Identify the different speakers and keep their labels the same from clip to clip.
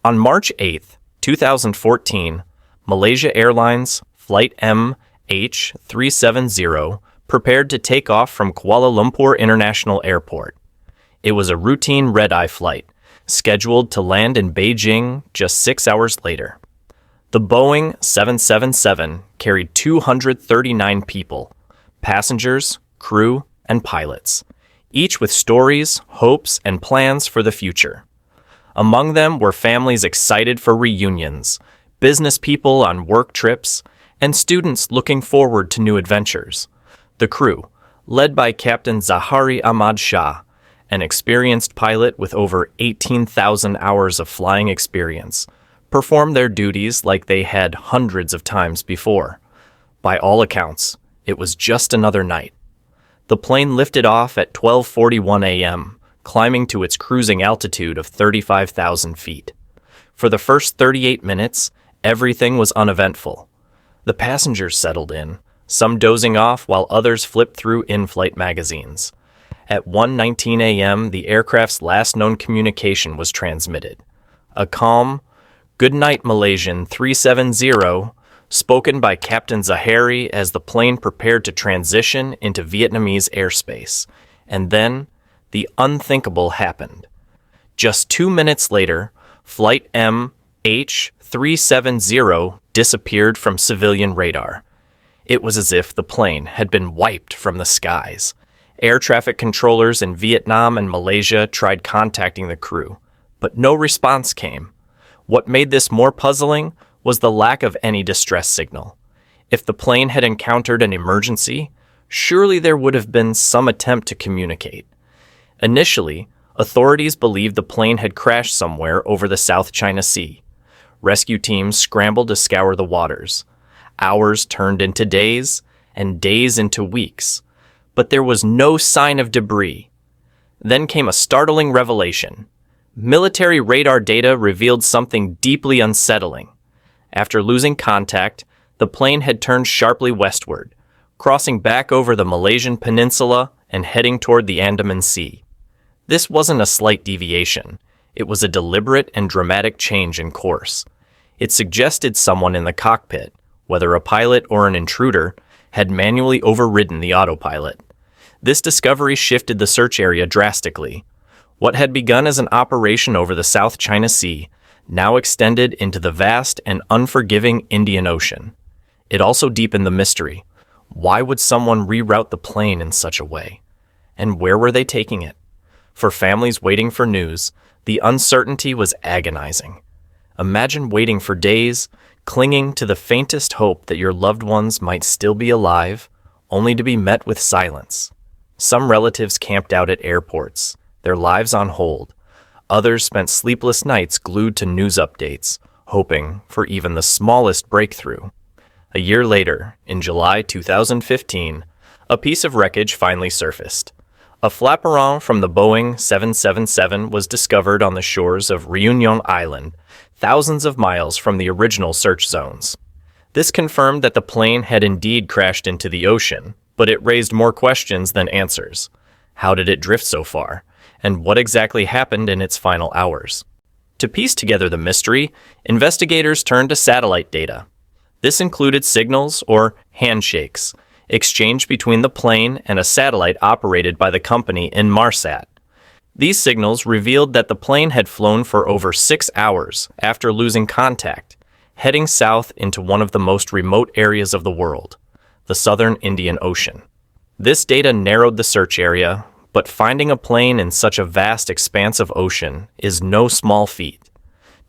Speaker 1: On March 8, 2014, Malaysia Airlines Flight MH370 prepared to take off from Kuala Lumpur International Airport. It was a routine red-eye flight, scheduled to land in Beijing just 6 hours later. The Boeing 777 carried 239 people, passengers, crew, and pilots, each with stories, hopes, and plans for the future. Among them were families excited for reunions, business people on work trips, and students looking forward to new adventures. The crew, led by Captain Zahari Ahmad Shah, an experienced pilot with over 18,000 hours of flying experience, performed their duties like they had hundreds of times before. By all accounts, it was just another night. The plane lifted off at 12:41 a.m., climbing to its cruising altitude of 35,000 feet. For the first 38 minutes, everything was uneventful. The passengers settled in, some dozing off while others flipped through in-flight magazines. At 1:19 a.m., the aircraft's last known communication was transmitted. A calm, "Good night, Malaysian 370," spoken by Captain Zahari as the plane prepared to transition into Vietnamese airspace. And then, the unthinkable happened. Just 2 minutes later, Flight MH370 disappeared from civilian radar. It was as if the plane had been wiped from the skies. Air traffic controllers in Vietnam and Malaysia tried contacting the crew, but no response came. What made this more puzzling was the lack of any distress signal. If the plane had encountered an emergency, surely there would have been some attempt to communicate. Initially, authorities believed the plane had crashed somewhere over the South China Sea. Rescue teams scrambled to scour the waters. Hours turned into days, and days into weeks. But there was no sign of debris. Then came a startling revelation. Military radar data revealed something deeply unsettling. After losing contact, the plane had turned sharply westward, crossing back over the Malaysian peninsula and heading toward the Andaman Sea. This wasn't a slight deviation. It was a deliberate and dramatic change in course. It suggested someone in the cockpit, whether a pilot or an intruder, had manually overridden the autopilot. This discovery shifted the search area drastically. What had begun as an operation over the South China Sea now extended into the vast and unforgiving Indian Ocean. It also deepened the mystery. Why would someone reroute the plane in such a way? And where were they taking it? For families waiting for news, the uncertainty was agonizing. Imagine waiting for days, clinging to the faintest hope that your loved ones might still be alive, only to be met with silence. Some relatives camped out at airports, their lives on hold. Others spent sleepless nights glued to news updates, hoping for even the smallest breakthrough. A year later, in July 2015, a piece of wreckage finally surfaced. A flaperon from the Boeing 777 was discovered on the shores of Réunion Island, thousands of miles from the original search zones. This confirmed that the plane had indeed crashed into the ocean, but it raised more questions than answers. How did it drift so far? And what exactly happened in its final hours? To piece together the mystery, investigators turned to satellite data. This included signals, or handshakes, exchanged between the plane and a satellite operated by the company Inmarsat. These signals revealed that the plane had flown for over 6 hours after losing contact, heading south into one of the most remote areas of the world, the southern Indian Ocean. This data narrowed the search area, but finding a plane in such a vast expanse of ocean is no small feat.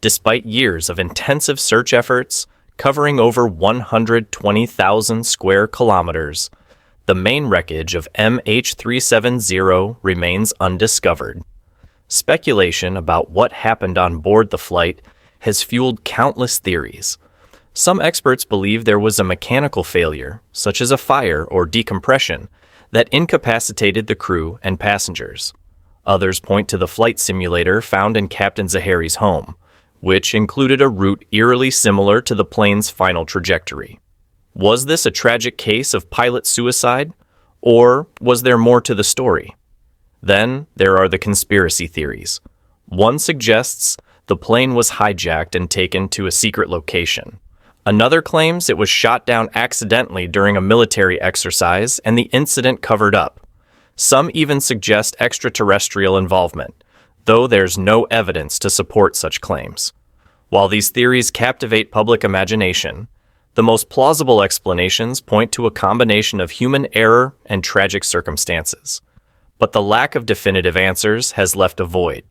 Speaker 1: Despite years of intensive search efforts, covering over 120,000 square kilometers, the main wreckage of MH370 remains undiscovered. Speculation about what happened on board the flight has fueled countless theories. Some experts believe there was a mechanical failure, such as a fire or decompression, that incapacitated the crew and passengers. Others point to the flight simulator found in Captain Zahari's home, which included a route eerily similar to the plane's final trajectory. Was this a tragic case of pilot suicide, or was there more to the story? Then there are the conspiracy theories. One suggests the plane was hijacked and taken to a secret location. Another claims it was shot down accidentally during a military exercise and the incident covered up. Some even suggest extraterrestrial involvement, though there's no evidence to support such claims. While these theories captivate public imagination, the most plausible explanations point to a combination of human error and tragic circumstances. But the lack of definitive answers has left a void,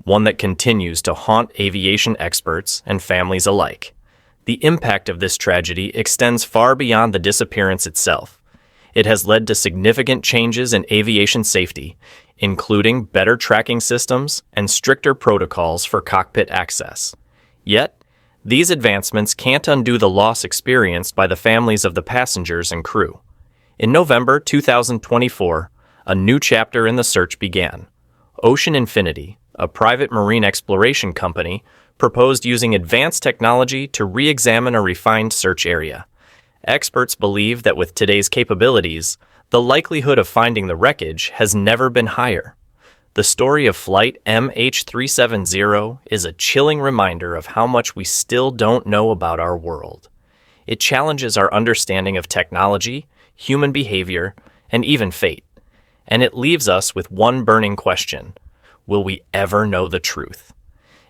Speaker 1: one that continues to haunt aviation experts and families alike. The impact of this tragedy extends far beyond the disappearance itself. It has led to significant changes in aviation safety, including better tracking systems and stricter protocols for cockpit access. Yet, these advancements can't undo the loss experienced by the families of the passengers and crew. In November 2024, a new chapter in the search began. Ocean Infinity, a private marine exploration company, proposed using advanced technology to re-examine a refined search area. Experts believe that with today's capabilities, the likelihood of finding the wreckage has never been higher. The story of Flight MH370 is a chilling reminder of how much we still don't know about our world. It challenges our understanding of technology, human behavior, and even fate. And it leaves us with one burning question: will we ever know the truth?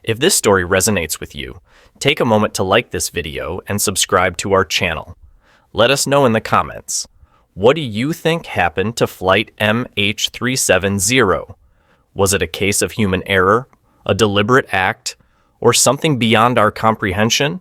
Speaker 1: If this story resonates with you, take a moment to like this video and subscribe to our channel. Let us know in the comments. What do you think happened to Flight MH370? Was it a case of human error, a deliberate act, or something beyond our comprehension?